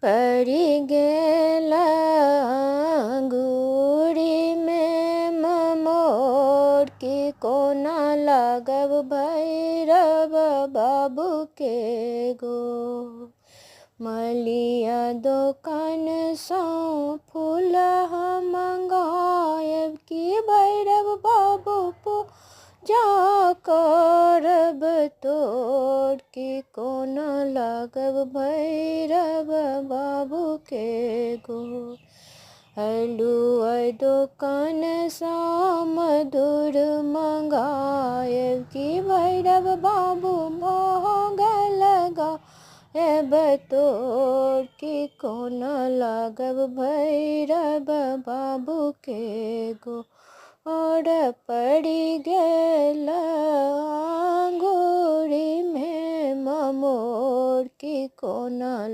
पड़ी गेला अंगूरी में ममोर की कोना लागब भैरव बाबू के गो। मलिया दोकान सँ फूल हम मंगायब की भैरव बाबू पूजा करब तोर की कोना लागब भैरव बाबू के गो। हलुआ दोकान सँ मधुर मंगायब की भैरव बाबू भोग लगायब तोर की कोना लागब भैरव बाबू के गो। और पड़ी गेल अंगूरी में ममोर की कोना